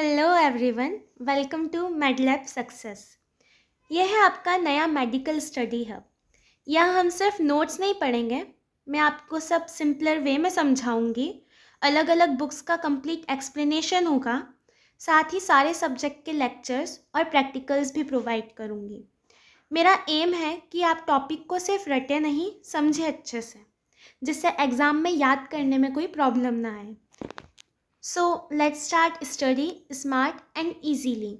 Hello everyone, welcome to Medlab success. यह है आपका नया मेडिकल स्टडी हब। यहाँ हम सिर्फ नोट्स नहीं पढ़ेंगे, मैं आपको सब सिंपलर वे में समझाऊंगी। अलग अलग बुक्स का कंप्लीट एक्सप्लेनेशन होगा, साथ ही सारे सब्जेक्ट के लेक्चर्स और प्रैक्टिकल्स भी प्रोवाइड करूँगी। मेरा एम है कि आप टॉपिक को सिर्फ रटे नहीं, समझे अच्छे से, जिससे एग्ज़ाम में याद करने में कोई प्रॉब्लम ना आए। So let's start study smart and easily।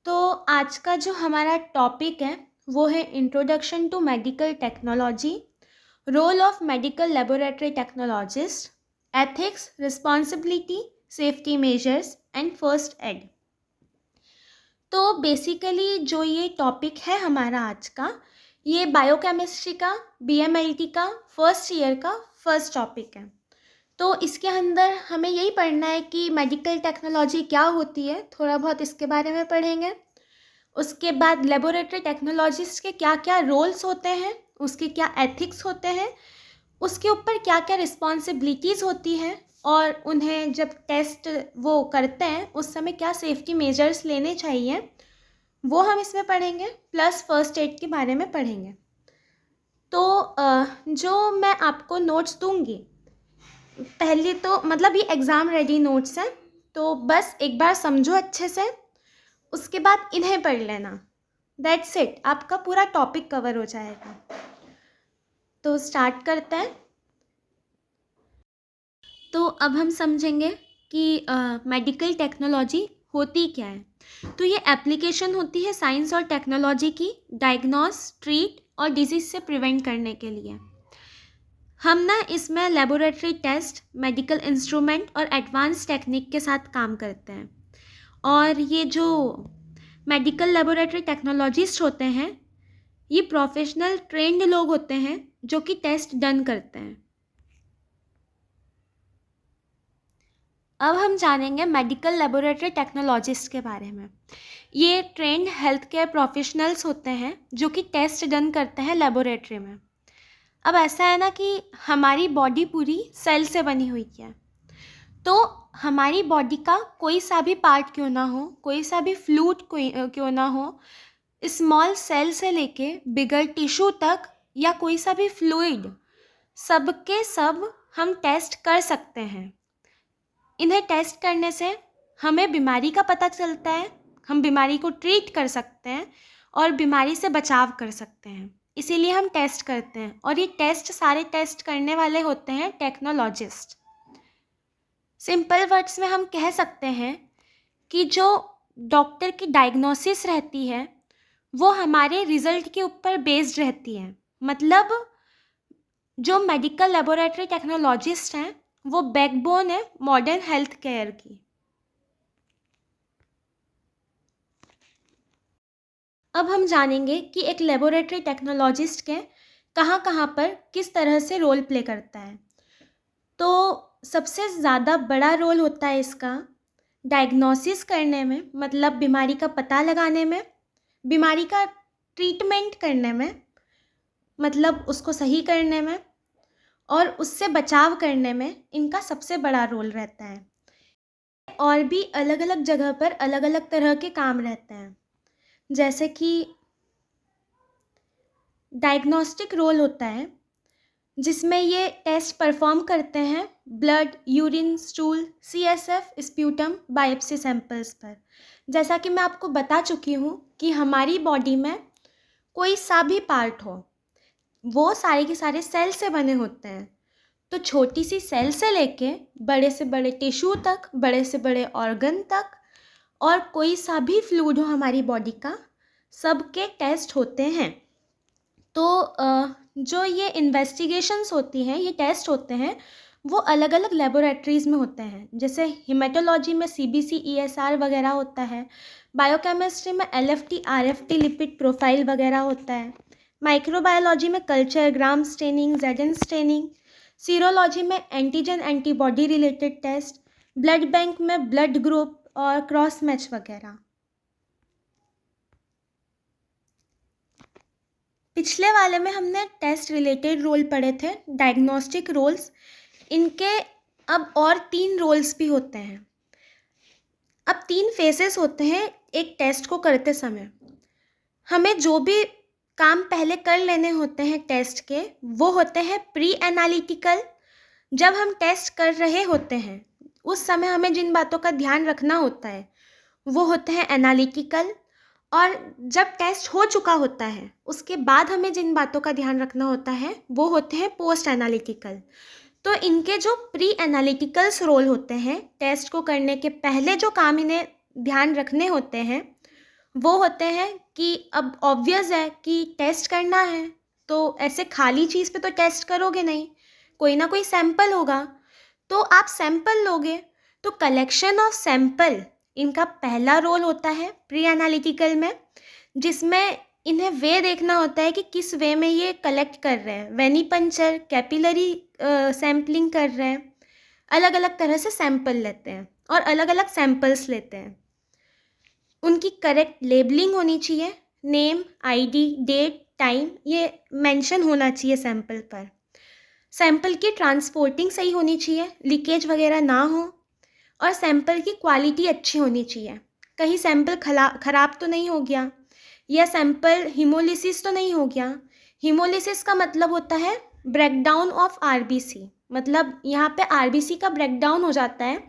तो आज का जो हमारा टॉपिक है वो है introduction to medical technology, role of medical laboratory technologist, ethics, responsibility, safety measures and first aid. तो बेसिकली जो ये टॉपिक है हमारा आज का, ये बायोकेमिस्ट्री का BMLT का फर्स्ट ईयर का फर्स्ट टॉपिक है। तो इसके अंदर हमें यही पढ़ना है कि मेडिकल टेक्नोलॉजी क्या होती है, थोड़ा बहुत इसके बारे में पढ़ेंगे। उसके बाद लेबोरेटरी टेक्नोलॉजिस्ट के क्या क्या रोल्स होते हैं, उसके क्या एथिक्स होते हैं, उसके ऊपर क्या क्या रिस्पॉन्सिबिलिटीज़ होती हैं, और उन्हें जब टेस्ट वो करते हैं उस समय क्या सेफ्टी मेजर्स लेने चाहिए, वो हम इसमें पढ़ेंगे। प्लस फर्स्ट एड के बारे में पढ़ेंगे। तो जो मैं आपको नोट्स दूंगी, पहले तो मतलब ये एग्ज़ाम रेडी नोट्स हैं, तो बस एक बार समझो अच्छे से, उसके बाद इन्हें पढ़ लेना। दैट्स इट, आपका पूरा टॉपिक कवर हो जाएगा। तो स्टार्ट करते हैं। तो अब हम समझेंगे कि मेडिकल टेक्नोलॉजी होती क्या है। तो ये एप्लीकेशन होती है साइंस और टेक्नोलॉजी की, डायग्नोस, ट्रीट और डिजीज़ से प्रिवेंट करने के लिए। हम ना इसमें लेबोरेटरी टेस्ट, मेडिकल इंस्ट्रूमेंट और एडवांस टेक्निक के साथ काम करते हैं। और ये जो मेडिकल लेबोरेटरी टेक्नोलॉजिस्ट होते हैं, ये प्रोफेशनल ट्रेंड लोग होते हैं जो कि टेस्ट डन करते हैं। अब हम जानेंगे मेडिकल लेबोरेटरी टेक्नोलॉजिस्ट के बारे में। ये ट्रेंड हेल्थ केयर प्रोफेशनल्स होते हैं जो कि टेस्ट डन करते हैं लेबोरेटरी में। अब ऐसा है ना कि हमारी बॉडी पूरी सेल से बनी हुई है, तो हमारी बॉडी का कोई सा भी पार्ट क्यों ना हो, कोई सा भी फ्लूइड क्यों ना हो, स्मॉल सेल से लेके बिगर टिश्यू तक या कोई सा भी फ्लूइड, सब के सब हम टेस्ट कर सकते हैं। इन्हें टेस्ट करने से हमें बीमारी का पता चलता है, हम बीमारी को ट्रीट कर सकते हैं और बीमारी से बचाव कर सकते हैं। इसीलिए हम टेस्ट करते हैं, और ये टेस्ट सारे टेस्ट करने वाले होते हैं टेक्नोलॉजिस्ट। सिंपल वर्ड्स में हम कह सकते हैं कि जो डॉक्टर की डायग्नोसिस रहती है वो हमारे रिजल्ट के ऊपर बेस्ड रहती है। मतलब जो मेडिकल लेबोरेटरी टेक्नोलॉजिस्ट हैं वो बैकबोन है मॉडर्न हेल्थ केयर की। अब हम जानेंगे कि एक लेबोरेटरी टेक्नोलॉजिस्ट के कहाँ कहाँ पर किस तरह से रोल प्ले करता है। तो सबसे ज़्यादा बड़ा रोल होता है इसका डायग्नोसिस करने में, मतलब बीमारी का पता लगाने में, बीमारी का ट्रीटमेंट करने में, मतलब उसको सही करने में, और उससे बचाव करने में इनका सबसे बड़ा रोल रहता है। और भी अलग अलग जगह पर अलग अलग तरह के काम रहते हैं, जैसे कि डायग्नोस्टिक रोल होता है जिसमें ये टेस्ट परफॉर्म करते हैं blood, urine, stool, CSF, sputum, biopsy samples पर। जैसा कि मैं आपको बता चुकी हूँ कि हमारी बॉडी में कोई सा भी पार्ट हो, वो सारे के सारे सेल से बने होते हैं। तो छोटी सी सेल से लेके बड़े से बड़े टिश्यू तक, बड़े से बड़े ऑर्गन तक, और कोई सा भी फ्लूइड हो हमारी बॉडी का, सबके टेस्ट होते हैं। तो जो ये इन्वेस्टिगेशंस होती हैं, ये टेस्ट होते हैं, वो अलग अलग लेबोरेटरीज़ में होते हैं। जैसे हिमेटोलॉजी में CBC, ESR वगैरह होता है, बायोकेमिस्ट्री में LFT, RFT, लिपिड प्रोफाइल वगैरह होता है, माइक्रोबायोलॉजी में culture, gram staining, ZN staining, serology में antigen antibody related test, blood bank में ब्लड ग्रुप और क्रॉस मैच वगैरह। पिछले वाले में हमने टेस्ट रिलेटेड रोल पढ़े थे, डायग्नोस्टिक रोल्स। इनके अब और 3 रोल्स भी होते हैं। अब 3 फेजेस होते हैं एक टेस्ट को करते समय। हमें जो भी काम पहले कर लेने होते हैं टेस्ट के, वो होते हैं प्री एनालिटिकल। जब हम टेस्ट कर रहे होते हैं उस समय हमें जिन बातों का ध्यान रखना होता है वो होते हैं एनालिटिकल। और जब टेस्ट हो चुका होता है उसके बाद हमें जिन बातों का ध्यान रखना होता है वो होते हैं पोस्ट एनालिटिकल। तो इनके जो प्री एनालिटिकल्स रोल होते हैं, टेस्ट को करने के पहले जो काम इन्हें ध्यान रखने होते हैं वो होते हैं कि अब ऑब्वियस है कि टेस्ट करना है, तो ऐसे खाली चीज़ पे तो टेस्ट करोगे नहीं, कोई ना कोई सैंपल होगा, तो आप सैंपल लोगे। तो कलेक्शन ऑफ सैंपल इनका पहला रोल होता है प्री एनालिटिकल में, जिसमें इन्हें वे देखना होता है कि किस वे में ये कलेक्ट कर रहे हैं। वेनिपंचर, कैपिलरी सैम्पलिंग कर रहे हैं, अलग अलग तरह से सैंपल लेते हैं और अलग अलग सैंपल्स लेते हैं। उनकी करेक्ट लेबलिंग होनी चाहिए, नेम, आईडी, डेट, टाइम ये मेंशन होना चाहिए सैंपल पर। सैंपल की ट्रांसपोर्टिंग सही होनी चाहिए, लीकेज वगैरह ना हो, और सैंपल की क्वालिटी अच्छी होनी चाहिए। कहीं सैंपल ख़राब तो नहीं हो गया, या सैंपल हीमोलिसिस तो नहीं हो गया। हीमोलिसिस का मतलब होता है ब्रेकडाउन ऑफ आरबीसी, मतलब यहाँ पे आरबीसी का ब्रेकडाउन हो जाता है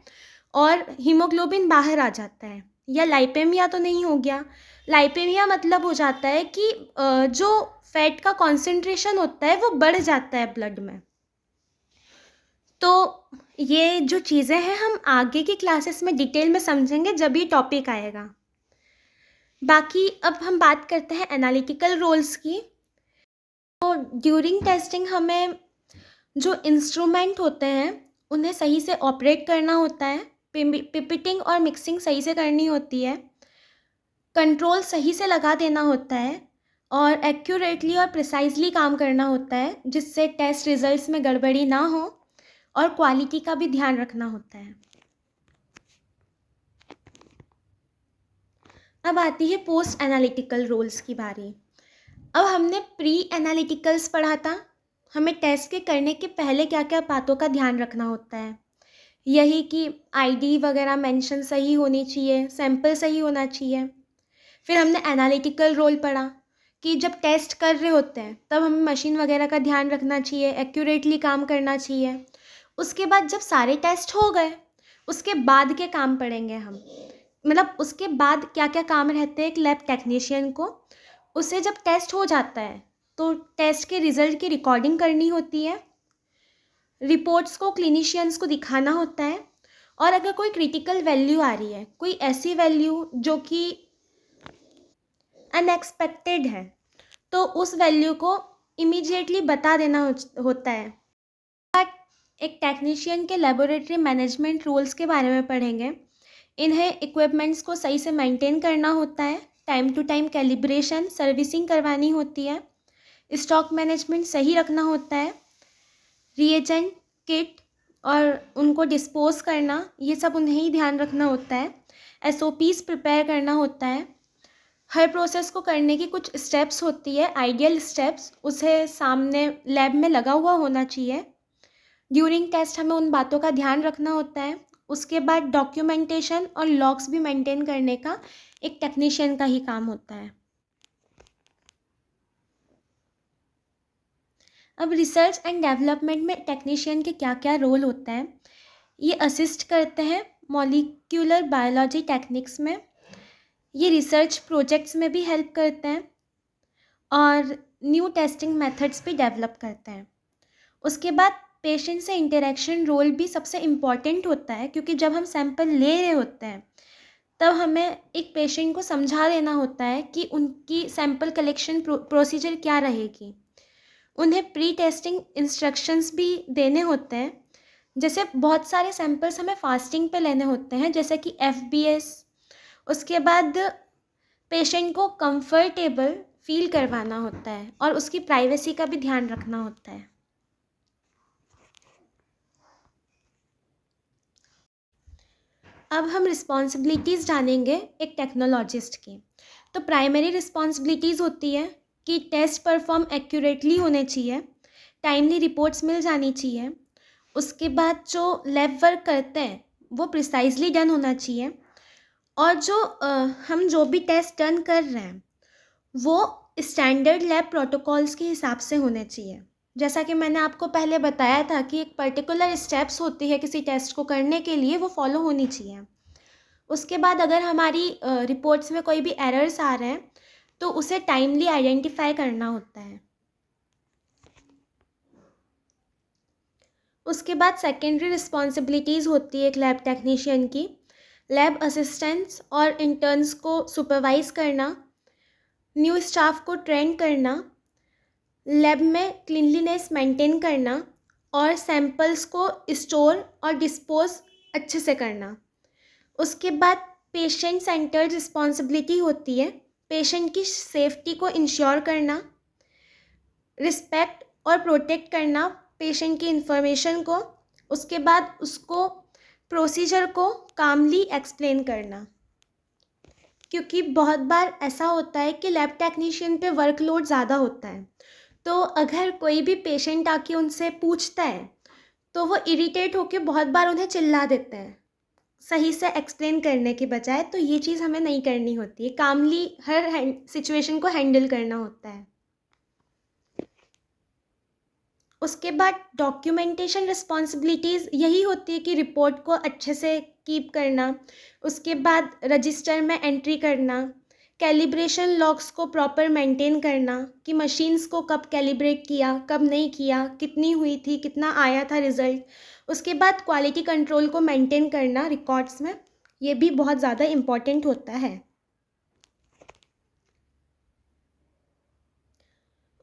और हीमोग्लोबिन बाहर आ जाता है। या लाइपेमिया तो नहीं हो गया। लाइपेमिया मतलब हो जाता है कि जो फैट का कॉन्सेंट्रेशन होता है वो बढ़ जाता है ब्लड में। तो ये जो चीज़ें हैं हम आगे की क्लासेस में डिटेल में समझेंगे जब ये टॉपिक आएगा। बाकी अब हम बात करते हैं एनालिटिकल रोल्स की। तो ड्यूरिंग टेस्टिंग हमें जो इंस्ट्रूमेंट होते हैं उन्हें सही से ऑपरेट करना होता है, पिपिटिंग और मिक्सिंग सही से करनी होती है, कंट्रोल सही से लगा देना होता है और एक्यूरेटली और प्रिसाइजली काम करना होता है, जिससे टेस्ट रिजल्ट्स में गड़बड़ी ना हो, और क्वालिटी का भी ध्यान रखना होता है। अब आती है पोस्ट एनालिटिकल रोल्स की बारी। अब हमने प्री एनालिटिकल्स पढ़ा था, हमें टेस्ट के करने के पहले क्या क्या बातों का ध्यान रखना होता है। यही कि आईडी वगैरह मेंशन सही होनी चाहिए, सैंपल सही होना चाहिए। फिर हमने एनालिटिकल रोल पढ़ा कि जब टेस्ट कर रहे होते हैं तब हमें मशीन वगैरह का ध्यान रखना चाहिए, एक्यूरेटली काम करना चाहिए। उसके बाद जब सारे टेस्ट हो गए उसके बाद के काम पढ़ेंगे हम, मतलब उसके बाद क्या क्या काम रहते हैं एक लैब टेक्नीशियन को। उससे जब टेस्ट हो जाता है तो टेस्ट के रिज़ल्ट की रिकॉर्डिंग करनी होती है, रिपोर्ट्स को क्लिनिशियंस को दिखाना होता है, और अगर कोई क्रिटिकल वैल्यू आ रही है, कोई ऐसी वैल्यू जो कि अनएक्सपेक्टेड है, तो उस वैल्यू को इमीडिएटली बता देना होता है। बट एक टेक्नीशियन के लेबोरेटरी मैनेजमेंट रूल्स के बारे में पढ़ेंगे। इन्हें इक्विपमेंट्स को सही से मेंटेन करना होता है, time to time calibration servicing करवानी होती है, स्टॉक मैनेजमेंट सही रखना होता है, रिएजेंट किट और उनको डिस्पोज करना, ये सब उन्हें ही ध्यान रखना होता है। एसओपीज़ प्रिपेयर करना होता है। हर प्रोसेस को करने की कुछ स्टेप्स होती है, आइडियल स्टेप्स, उसे सामने लैब में लगा हुआ होना चाहिए। ड्यूरिंग टेस्ट हमें उन बातों का ध्यान रखना होता है। उसके बाद डॉक्यूमेंटेशन और लॉग्स भी मेंटेन करने का एक टेक्नीशियन का ही काम होता है। अब रिसर्च एंड डेवलपमेंट में टेक्नीशियन के क्या क्या रोल होता है। ये असिस्ट करते हैं मॉलिक्यूलर बायोलॉजी टेक्निक्स में, ये रिसर्च प्रोजेक्ट्स में भी हेल्प करते हैं और न्यू टेस्टिंग मेथड्स भी डेवलप करते हैं। उसके बाद पेशेंट से इंटरेक्शन रोल भी सबसे इम्पॉर्टेंट होता है, क्योंकि जब हम सैंपल ले रहे होते हैं तब हमें एक पेशेंट को समझा देना होता है कि उनकी सैंपल कलेक्शन प्रोसीजर क्या रहेगी। उन्हें प्री टेस्टिंग इंस्ट्रक्शंस भी देने होते हैं। जैसे बहुत सारे सैंपल्स हमें फास्टिंग पे लेने होते हैं, जैसे कि एफबीएस। उसके बाद पेशेंट को कंफर्टेबल फील करवाना होता है और उसकी प्राइवेसी का भी ध्यान रखना होता है। अब हम रिस्पॉन्सिबिलिटीज़ जानेंगे एक टेक्नोलॉजिस्ट की। तो प्राइमरी रिस्पॉन्सिबिलिटीज़ होती है कि टेस्ट परफॉर्म एक्यूरेटली होने चाहिए, टाइमली रिपोर्ट्स मिल जानी चाहिए। उसके बाद जो लैब वर्क करते हैं वो प्रिसाइजली डन होना चाहिए। और हम जो भी टेस्ट रन कर रहे हैं वो स्टैंडर्ड लैब प्रोटोकॉल्स के हिसाब से होने चाहिए। जैसा कि मैंने आपको पहले बताया था कि एक पर्टिकुलर स्टेप्स होती है किसी टेस्ट को करने के लिए, वो फॉलो होनी चाहिए। उसके बाद अगर हमारी रिपोर्ट्स में कोई भी एरर्स आ रहे हैं तो उसे टाइमली आइडेंटिफाई करना होता है। उसके बाद सेकेंडरी रिस्पॉन्सिबिलिटीज़ होती है एक लैब टेक्नीशियन की। लैब असिस्टेंट्स और इंटर्न्स को सुपरवाइज़ करना, न्यू स्टाफ को ट्रेन करना, लैब में क्लीनलीनेस मेंटेन करना और सैंपल्स को स्टोर और डिस्पोज अच्छे से करना। उसके बाद पेशेंट सेंटर्ड रिस्पॉन्सिबिलिटी होती है पेशेंट की सेफ्टी को इंश्योर करना, रिस्पेक्ट और प्रोटेक्ट करना पेशेंट की इंफॉर्मेशन को, उसके बाद उसको प्रोसीजर को कामली एक्सप्लेन करना। क्योंकि बहुत बार ऐसा होता है कि लैब टेक्नीशियन पे वर्कलोड ज़्यादा होता है, तो अगर कोई भी पेशेंट आके उनसे पूछता है तो वो इरिटेट होके बहुत बार उन्हें चिल्ला देते हैं सही से एक्सप्लेन करने के बजाय। तो ये चीज़ हमें नहीं करनी होती है, कामली हर सिचुएशन को हैंडल करना होता है। उसके बाद डॉक्यूमेंटेशन रिस्पॉन्सिबिलिटीज़ यही होती है कि रिपोर्ट को अच्छे से कीप करना, उसके बाद रजिस्टर में एंट्री करना, कैलिब्रेशन लॉग्स को प्रॉपर मेंटेन करना कि मशीन्स को कब कैलिब्रेट किया, कब नहीं किया, कितनी हुई थी, कितना आया था रिज़ल्ट। उसके बाद क्वालिटी कंट्रोल को मेंटेन करना रिकॉर्ड्स में, ये भी बहुत ज़्यादा इम्पॉर्टेंट होता है।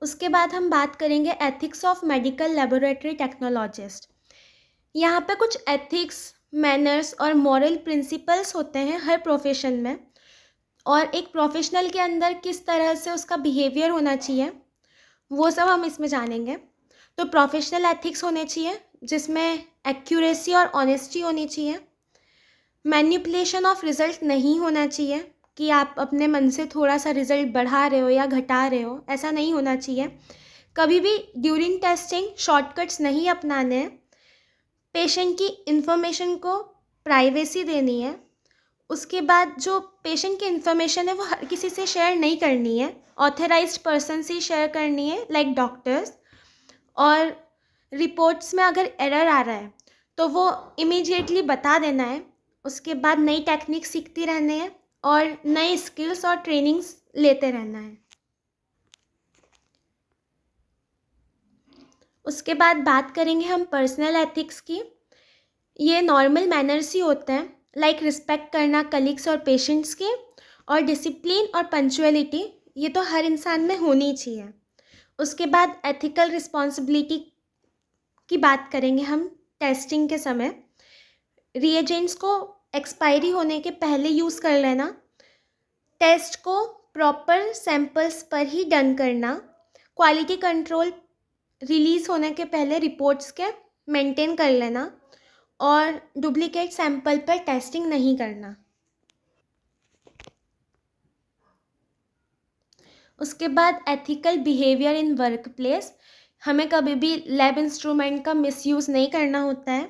उसके बाद हम बात करेंगे ethics of medical laboratory technologist. यहाँ पे कुछ एथिक्स, मैनर्स और मॉरल प्रिंसिपल्स होते हैं हर प्रोफेशन में, और एक प्रोफेशनल के अंदर किस तरह से उसका बिहेवियर होना चाहिए वो सब हम इसमें जानेंगे। तो प्रोफेशनल एथिक्स होने चाहिए जिसमें एक्यूरेसी और ऑनेस्टी होनी चाहिए। मैनिपुलेशन ऑफ रिज़ल्ट नहीं होना चाहिए कि आप अपने मन से थोड़ा सा रिज़ल्ट बढ़ा रहे हो या घटा रहे हो, ऐसा नहीं होना चाहिए। कभी भी ड्यूरिंग टेस्टिंग शॉर्टकट्स नहीं अपनाने हैं। पेशेंट की इंफॉर्मेशन को प्राइवेसी देनी है। उसके बाद जो पेशेंट की इंफॉर्मेशन है वो हर किसी से शेयर नहीं करनी है, ऑथराइज्ड पर्सन से शेयर करनी है, लाइक डॉक्टर्स। और रिपोर्ट्स में अगर एरर आ रहा है तो वो इमीडिएटली बता देना है। उसके बाद नई टेक्निक सीखती रहनी है और नए स्किल्स और ट्रेनिंग्स लेते रहना है। उसके बाद बात करेंगे हम पर्सनल एथिक्स की। ये नॉर्मल मैनर्स ही होते हैं, लाइक रिस्पेक्ट करना कलीग्स और पेशेंट्स की, और डिसिप्लिन और पंक्चुअलिटी, ये तो हर इंसान में होनी चाहिए। उसके बाद एथिकल रिस्पॉन्सिबिलिटी की बात करेंगे हम टेस्टिंग के समय। रिएजेंट्स को एक्सपायरी होने के पहले यूज़ कर लेना, टेस्ट को प्रॉपर सैंपल्स पर ही डन करना, क्वालिटी कंट्रोल रिलीज़ होने के पहले रिपोर्ट्स के मेंटेन कर लेना, और डुप्लीकेट सैंपल पर टेस्टिंग नहीं करना। उसके बाद ethical behaviour in work place, हमें कभी भी लैब इंस्ट्रूमेंट का मिसयूज़ नहीं करना होता है।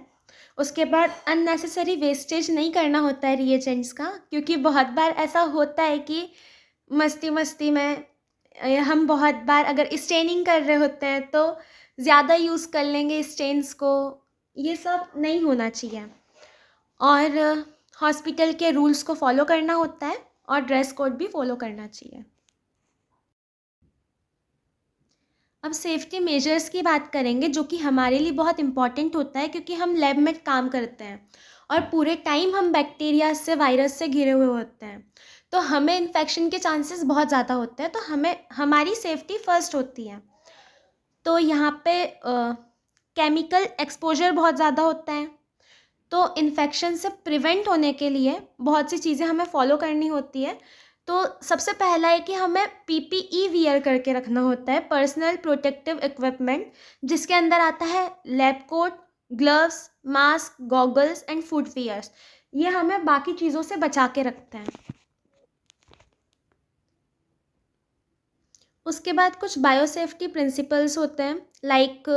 उसके बाद अननेसेसरी वेस्टेज नहीं करना होता है रिएजेंट्स का, क्योंकि बहुत बार ऐसा होता है कि मस्ती मस्ती में हम बहुत बार अगर स्टेनिंग कर रहे होते हैं तो ज़्यादा यूज़ कर लेंगे स्टेन्स को, ये सब नहीं होना चाहिए। और हॉस्पिटल के रूल्स को फॉलो करना होता है और ड्रेस कोड भी फॉलो करना चाहिए। अब सेफ्टी मेजर्स की बात करेंगे जो कि हमारे लिए बहुत इम्पॉर्टेंट होता है, क्योंकि हम लैब में काम करते हैं और पूरे टाइम हम बैक्टीरिया से, वायरस से घिरे हुए होते हैं, तो हमें इन्फेक्शन के चांसेस बहुत ज़्यादा होते हैं। तो हमें हमारी सेफ्टी फर्स्ट होती है। तो यहाँ पे केमिकल एक्सपोजर बहुत ज़्यादा होता है, तो इन्फेक्शन से प्रिवेंट होने के लिए बहुत सी चीज़ें हमें फॉलो करनी होती है। तो सबसे पहला है कि हमें पीपीई वियर करके रखना होता है, पर्सनल प्रोटेक्टिव इक्विपमेंट, जिसके अंदर आता है lab coat, gloves, mask, goggles and footwears. ये हमें बाकी चीज़ों से बचा के रखते हैं। उसके बाद कुछ बायोसेफ्टी प्रिंसिपल्स होते हैं, लाइक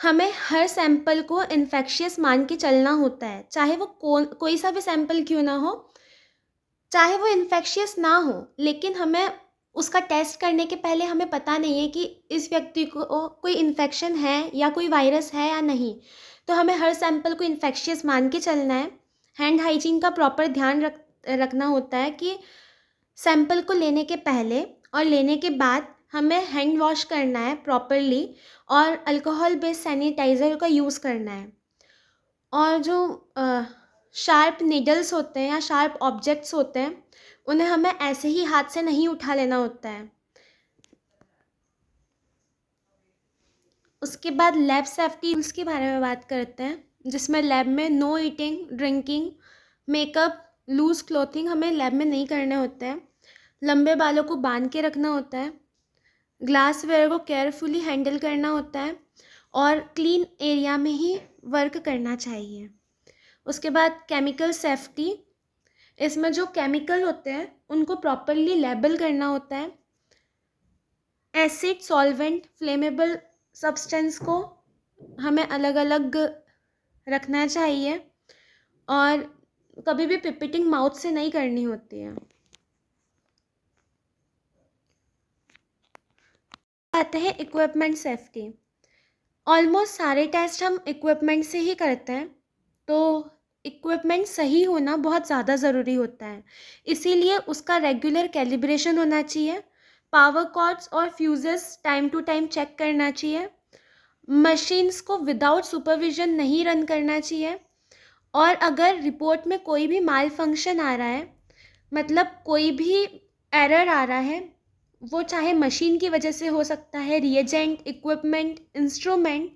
हमें हर सैंपल को इन्फेक्शियस मान के चलना होता है, चाहे वो कोई सा भी सैंपल क्यों ना हो। चाहे वो इन्फेक्शियस ना हो, लेकिन हमें उसका टेस्ट करने के पहले हमें पता नहीं है कि इस व्यक्ति को कोई इन्फेक्शन है या कोई वायरस है या नहीं, तो हमें हर सैंपल को इन्फेक्शियस मान के चलना है। हैंड हाइजीन का प्रॉपर ध्यान रखना होता है कि सैंपल को लेने के पहले और लेने के बाद हमें हैंड वॉश करना है प्रॉपरली, और अल्कोहल बेस्ड सैनिटाइज़र का यूज़ करना है। और जो शार्प नीडल्स होते हैं या शार्प ऑब्जेक्ट्स होते हैं, उन्हें हमें ऐसे ही हाथ से नहीं उठा लेना होता है। उसके बाद लैब सेफ्टी रूल्स के बारे में बात करते हैं, जिसमें लैब में no eating, drinking, makeup, loose clothing हमें लैब में नहीं करने होते हैं। लंबे बालों को बांध के रखना होता है। ग्लास वेयर को केयरफुली हैंडल करना होता है और क्लीन एरिया में ही वर्क करना चाहिए। उसके बाद केमिकल सेफ्टी, इसमें जो केमिकल होते हैं उनको प्रॉपरली लेबल करना होता है। एसिड, सॉल्वेंट, फ्लेमेबल सब्सटेंस को हमें अलग अलग रखना चाहिए और कभी भी पिपिटिंग माउथ से नहीं करनी होती है। आते हैं इक्विपमेंट सेफ्टी। ऑलमोस्ट सारे टेस्ट हम इक्विपमेंट से ही करते हैं, तो इक्विपमेंट सही होना बहुत ज़्यादा ज़रूरी होता है, इसीलिए उसका रेगुलर कैलिब्रेशन होना चाहिए। पावर कॉर्ड्स और fuses time to time check करना चाहिए। मशीन्स को विदाउट सुपरविजन नहीं रन करना चाहिए। और अगर रिपोर्ट में कोई भी माल फंक्शन आ रहा है, मतलब कोई भी एरर आ रहा है, वो चाहे मशीन की वजह से हो सकता है, रिएजेंट, इक्विपमेंट, इंस्ट्रूमेंट,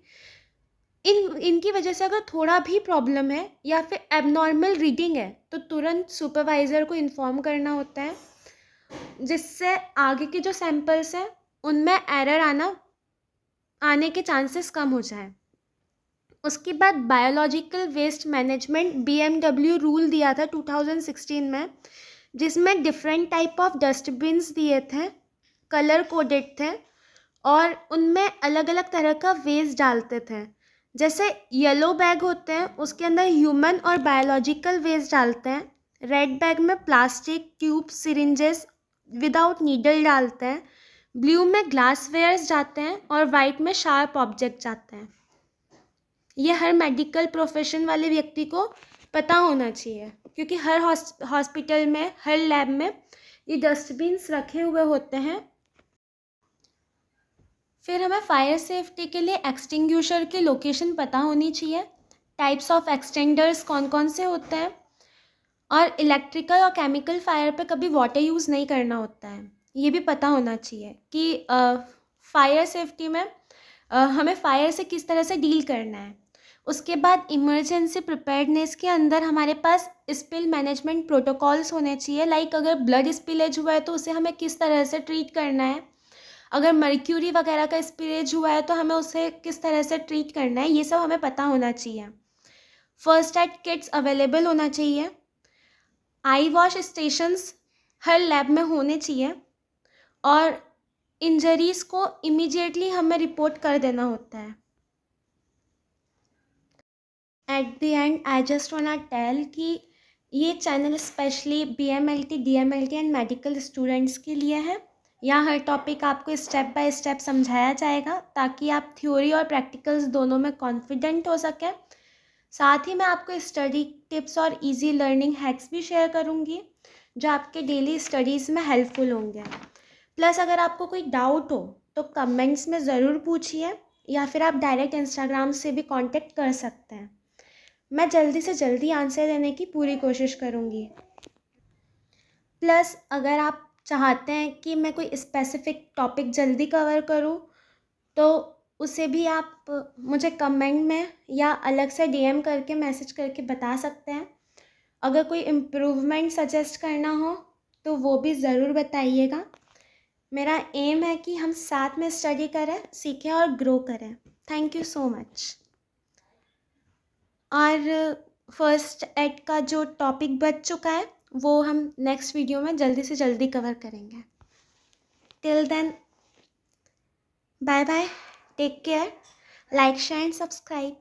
इनकी वजह से अगर थोड़ा भी प्रॉब्लम है या फिर एबनॉर्मल रीडिंग है, तो तुरंत सुपरवाइज़र को इन्फॉर्म करना होता है, जिससे आगे के जो सैंपल्स हैं उनमें एरर आने के चांसेस कम हो जाए। उसके बाद biological waste management BMW rule दिया था 2016 में, जिसमें डिफरेंट टाइप ऑफ डस्टबिन्स दिए थे, कलर कोडेड थे और उनमें अलग अलग तरह का वेस्ट डालते थे। जैसे येलो बैग होते हैं, उसके अंदर ह्यूमन और बायोलॉजिकल वेस्ट डालते हैं। रेड बैग में plastic, tube, syringes without needle डालते हैं। ब्लू में ग्लास वेयर्स जाते हैं और वाइट में शार्प ऑब्जेक्ट जाते हैं। ये हर मेडिकल प्रोफेशन वाले व्यक्ति को पता होना चाहिए, क्योंकि हर हॉस्पिटल में, हर लैब में ये डस्टबिन्स रखे हुए होते हैं। फिर हमें फायर सेफ्टी के लिए एक्सटिंग्विशर की लोकेशन पता होनी चाहिए। टाइप्स ऑफ एक्सटेंडर्स कौन कौन से होते हैं, और इलेक्ट्रिकल और केमिकल फायर पे कभी वाटर यूज़ नहीं करना होता है, ये भी पता होना चाहिए कि फायर सेफ्टी में हमें फायर से किस तरह से डील करना है। उसके बाद इमरजेंसी प्रिपेयर्डनेस के अंदर हमारे पास स्पिल मैनेजमेंट प्रोटोकॉल्स होने चाहिए। लाइक अगर ब्लड स्पिलेज हुआ है तो उसे हमें किस तरह से ट्रीट करना है, अगर मर्क्यूरी वगैरह का स्पिलेज हुआ है तो हमें उसे किस तरह से ट्रीट करना है, ये सब हमें पता होना चाहिए। फर्स्ट एड किट्स अवेलेबल होना चाहिए। आई वॉश स्टेशंस हर लैब में होने चाहिए और इंजरीज़ को इमीडिएटली हमें रिपोर्ट कर देना होता है। At the end I just want to tell कि ये channel specially BMLT, DMLT and medical students के लिए है। यहाँ हर टॉपिक आपको स्टेप बाय स्टेप समझाया जाएगा ताकि आप थ्योरी और प्रैक्टिकल्स दोनों में कॉन्फिडेंट हो सकें। साथ ही मैं आपको स्टडी टिप्स और इजी लर्निंग हैक्स भी शेयर करूँगी जो आपके डेली स्टडीज़ में हेल्पफुल होंगे। प्लस अगर आपको कोई डाउट हो तो कमेंट्स में ज़रूर पूछिए, या फिर आप डायरेक्ट इंस्टाग्राम से भी कांटेक्ट कर सकते हैं। मैं जल्दी से जल्दी आंसर देने की पूरी कोशिश करूँगी। प्लस अगर आप चाहते हैं कि मैं कोई स्पेसिफिक टॉपिक जल्दी कवर करूँ, तो उसे भी आप मुझे कमेंट में या अलग से DM करके मैसेज करके बता सकते हैं। अगर कोई इम्प्रूवमेंट सजेस्ट करना हो तो वो भी ज़रूर बताइएगा। मेरा एम है कि हम साथ में स्टडी करें, सीखें और ग्रो करें। Thank you so much. और फर्स्ट एड का जो टॉपिक बच चुका है वो हम नेक्स्ट वीडियो में जल्दी से जल्दी कवर करेंगे। Till then, bye bye, take care, like, share and subscribe.